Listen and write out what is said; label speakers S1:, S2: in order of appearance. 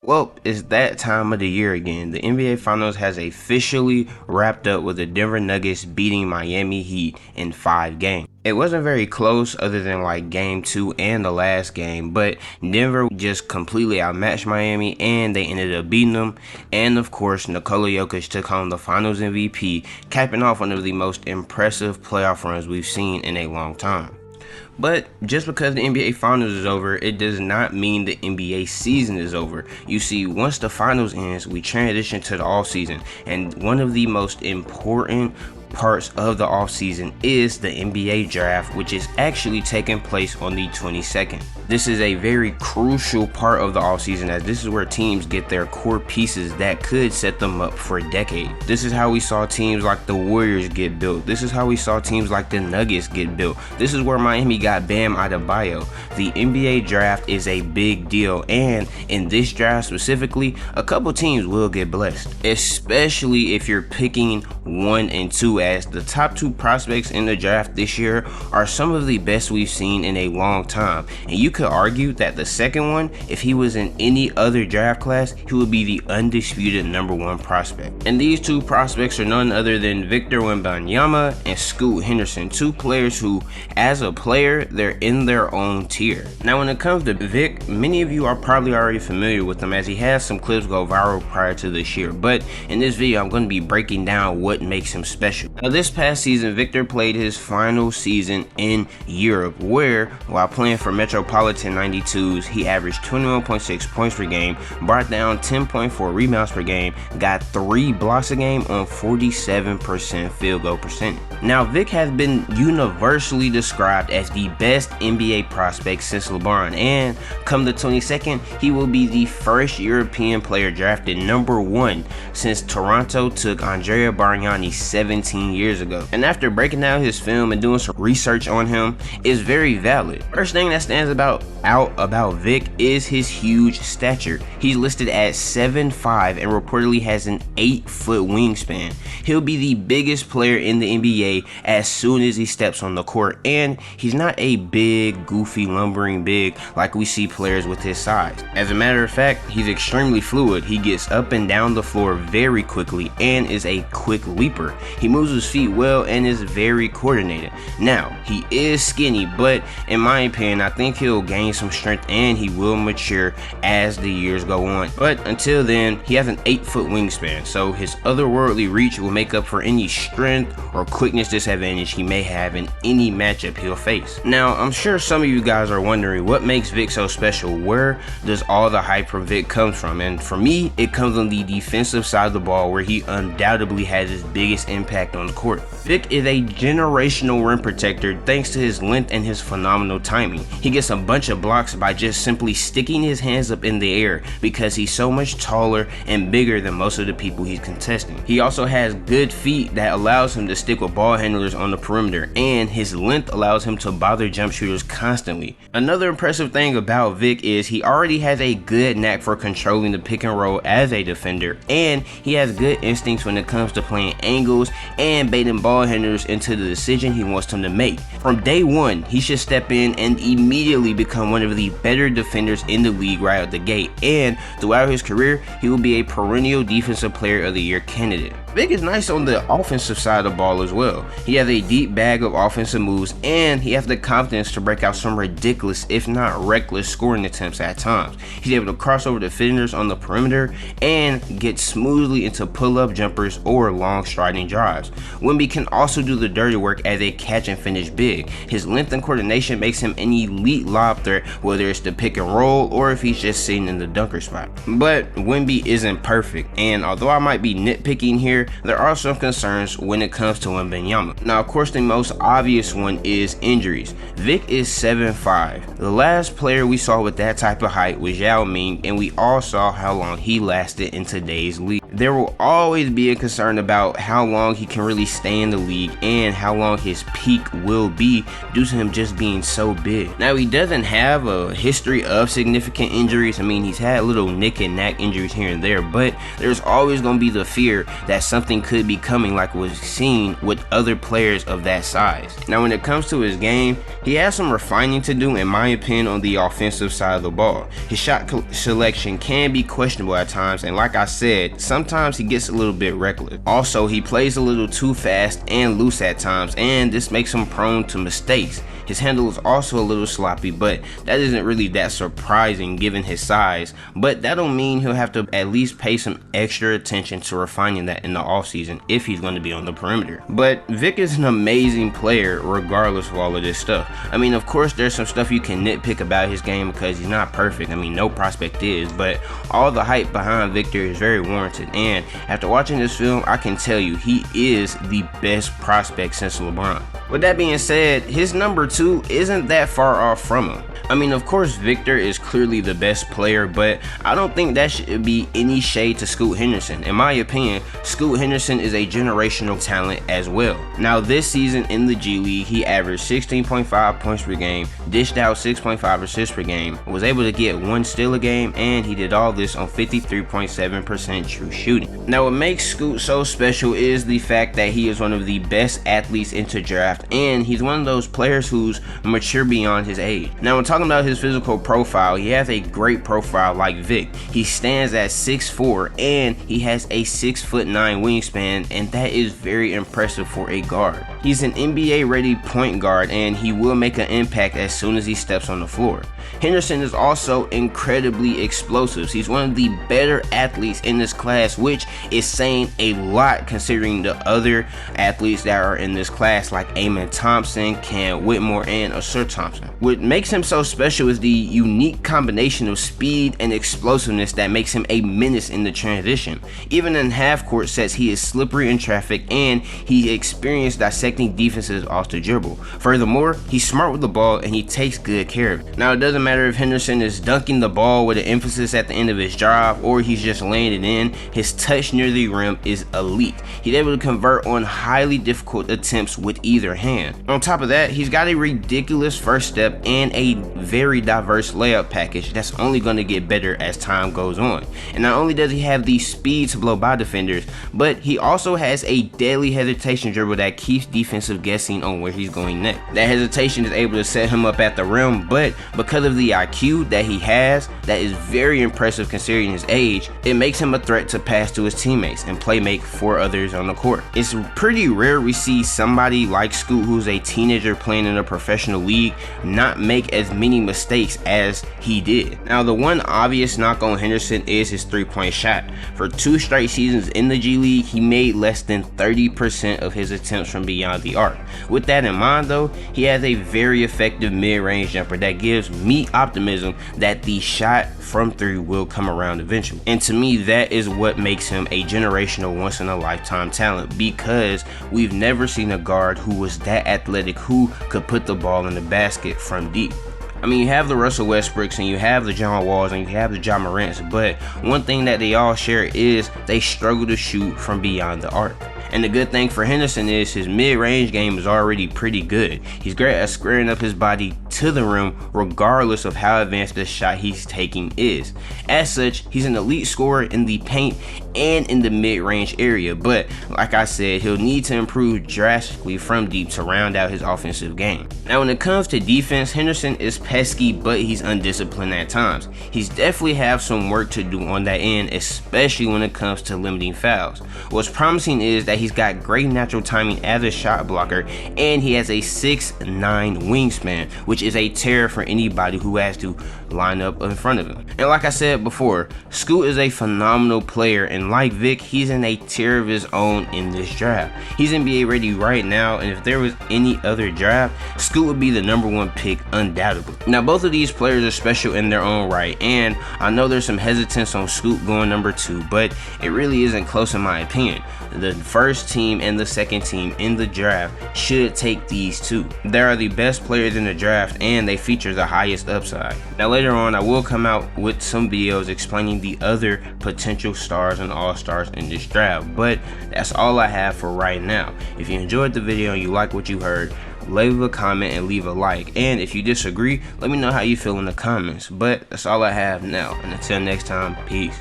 S1: Well, it's that time of the year again. The NBA Finals has officially wrapped up with the Denver Nuggets beating Miami Heat in 5 games. It wasn't very close other than like game 2 and the last game, but Denver just completely outmatched Miami and they ended up beating them. And of course, Nikola Jokic took home the Finals MVP, capping off one of the most impressive playoff runs we've seen in a long time. But just because the NBA Finals is over, it does not mean the NBA season is over. You see, once the Finals ends, we transition to the offseason. And one of the most important parts of the offseason is the NBA draft, which is actually taking place on the 22nd. This is a very crucial part of the offseason, as this is where teams get their core pieces that could set them up for a decade. This is how we saw teams like the Warriors get built. This is how we saw teams like the Nuggets get built. This is where Miami got Bam Adebayo. The NBA draft is a big deal, and in this draft specifically, a couple teams will get blessed, especially if you're picking 1 and 2, as the top 2 prospects in the draft this year are some of the best we've seen in a long time. And you could argue that the second one, if he was in any other draft class, he would be the undisputed #1 prospect. And these 2 prospects are none other than Victor Wembanyama and Scoot Henderson, 2 players who, as a player, they're in their own tier. Now, when it comes to Vic, many of you are probably already familiar with him, as he has some clips go viral prior to this year. But in this video, I'm going to be breaking down what makes him special. Now, this past season, Victor played his final season in Europe, where, while playing for Metropolitan 92s, he averaged 21.6 points per game, brought down 10.4 rebounds per game, got 3 blocks a game on 47% field goal percentage. Now, Vic has been universally described as the best NBA prospect since LeBron, and come the 22nd, he will be the first European player drafted #1 since Toronto took Andrea Bargnani 17 years ago. And after breaking down his film and doing some research on him, is very valid. First thing that stands out about Vic is his huge stature. He's listed at 7'5" and reportedly has an 8-foot wingspan. He'll be the biggest player in the NBA as soon as he steps on the court, and he's not a big, goofy, lumbering big like we see players with his size. As a matter of fact, he's extremely fluid. He gets up and down the floor very quickly and is a quick leaper. He moves his feet well and is very coordinated. Now, he is skinny, but in my opinion, I think he'll gain some strength and he will mature as the years go on. But until then, he has an 8-foot wingspan, so his otherworldly reach will make up for any strength or quickness disadvantage he may have in any matchup he'll face. Now, I'm sure some of you guys are wondering what makes Vic so special. Where does all the hype from Vic come from? And for me, it comes on the defensive side of the ball, where he undoubtedly has his biggest impact on the court. Vic is a generational rim protector thanks to his length and his phenomenal timing. He gets a bunch of blocks by just simply sticking his hands up in the air because he's so much taller and bigger than most of the people he's contesting. He also has good feet that allows him to stick with ball handlers on the perimeter, and his length allows him to bother jump shooters constantly. Another impressive thing about Vic is he already has a good knack for controlling the pick and roll as a defender, and he has good instincts when it comes to playing angles and baiting ball handlers into the decision he wants them to make. From day one, he should step in and immediately become one of the better defenders in the league right out the gate, and throughout his career, he will be a perennial defensive player of the year candidate. Vic is nice on the offensive side of the ball as well. He has a deep bag of offensive moves, and he has the confidence to break out some ridiculous, if not reckless, scoring attempts at times. He's able to cross over defenders on the perimeter and get smoothly into pull-up jumpers or long striding drives. Wemby can also do the dirty work as a catch and finish big. His length and coordination makes him an elite lob threat, whether it's the pick and roll or if he's just sitting in the dunker spot. But Wemby isn't perfect, and although I might be nitpicking here, there are some concerns when it comes to Wembanyama. Now, of course, the most obvious one is injuries. Vic is 7'5". The last player we saw with that type of height was Yao Ming, and we all saw how long he lasted in today's league. There will always be a concern about how long he can really stay in the league and how long his peak will be due to him just being so big. Now, he doesn't have a history of significant injuries. I mean, he's had little nick and knack injuries here and there, but there's always going to be the fear that something could be coming like was seen with other players of that size. Now when it comes to his game, he has some refining to do in my opinion on the offensive side of the ball. His shot selection can be questionable at times, and like I said, sometimes he gets a little bit reckless. Also, he plays a little too fast and loose at times, and this makes him prone to mistakes. His handle is also a little sloppy, but that isn't really that surprising given his size, but that don't mean he'll have to at least pay some extra attention to refining that in the offseason if he's going to be on the perimeter. But Vic is an amazing player regardless of all of this stuff. I mean, of course there's some stuff you can nitpick about his game because he's not perfect. I mean, no prospect is, but all the hype behind Victor is very warranted, and after watching this film, I can tell you he is the best prospect since LeBron. With that being said, his number 2 isn't that far off from him. I mean, of course, Victor is clearly the best player, but I don't think that should be any shade to Scoot Henderson. In my opinion, Scoot Henderson is a generational talent as well. Now, this season in the G League, he averaged 16.5 points per game, dished out 6.5 assists per game, was able to get 1 steal a game, and he did all this on 53.7% true shooting. Now, what makes Scoot so special is the fact that he is one of the best athletes into draft, and he's one of those players who's mature beyond his age. Now, when talking about his physical profile, he has a great profile like Vic. He stands at 6'4", and he has a 6'9" wingspan, and that is very impressive for a guard. He's an NBA ready point guard, and he will make an impact as soon as he steps on the floor. Henderson is also incredibly explosive. He's one of the better athletes in this class, which is saying a lot considering the other athletes that are in this class like Amen Thompson, Cam Whitmore, and Ausar Thompson. What makes him so special is the unique combination of speed and explosiveness that makes him a menace in the transition. Even in half-court sets, he is slippery in traffic, and he experienced dissecting defenses off the dribble. Furthermore, he's smart with the ball, and he takes good care of it. Now, it doesn't matter if Henderson is dunking the ball with an emphasis at the end of his drive or he's just laying it in, his touch near the rim is elite. He's able to convert on highly difficult attempts with either hand. On top of that, he's got a ridiculous first step and a very diverse layup package that's only going to get better as time goes on. And not only does he have the speed to blow by defenders, but he also has a deadly hesitation dribble that keeps defensive guessing on where he's going next. That hesitation is able to set him up at the rim, but because of the IQ that he has, that is very impressive considering his age, it makes him a threat to pass to his teammates and play make for others on the court. It's pretty rare we see somebody like Scoot, who's a teenager playing in a professional league, not make as many mistakes as he did. Now, the one obvious knock on Henderson is his three-point shot. For 2 straight seasons in the G League, he made less than 30% of his attempts from beyond the arc. With that in mind though, he has a very effective mid-range jumper that gives me optimism that the shot from 3 will come around eventually. And to me, that is what makes him a generational, once-in-a-lifetime talent, because we've never seen a guard who was that athletic, who could put the ball in the basket from deep. I mean, you have the Russell Westbrooks and you have the John Walls and you have the Ja Morants, but one thing that they all share is they struggle to shoot from beyond the arc. And the good thing for Henderson is his mid-range game is already pretty good. He's great at squaring up his body to the rim regardless of how advanced the shot he's taking is. As such, he's an elite scorer in the paint and in the mid-range area, but like I said, he'll need to improve drastically from deep to round out his offensive game. Now, when it comes to defense, Henderson is pesky, but he's undisciplined at times. He's definitely have some work to do on that end, especially when it comes to limiting fouls. What's promising is that he's got great natural timing as a shot blocker, and he has a 6'9" wingspan, which is a terror for anybody who has to line up in front of him. And like I said before, Scoot is a phenomenal player, and like Vic, he's in a tier of his own in this draft. He's NBA ready right now, and if there was any other draft, Scoot would be the #1 pick undoubtedly. Now, both of these players are special in their own right, and I know there's some hesitance on Scoot going #2, but it really isn't close in my opinion. The first team and the second team in the draft should take these two. They are the best players in the draft, and they feature the highest upside. Now, later on, I will come out with some videos explaining the other potential stars and all-stars in this draft, but that's all I have for right now. If you enjoyed the video and you like what you heard, leave a comment and leave a like, and if you disagree, let me know how you feel in the comments. But that's all I have now, and until next time, peace.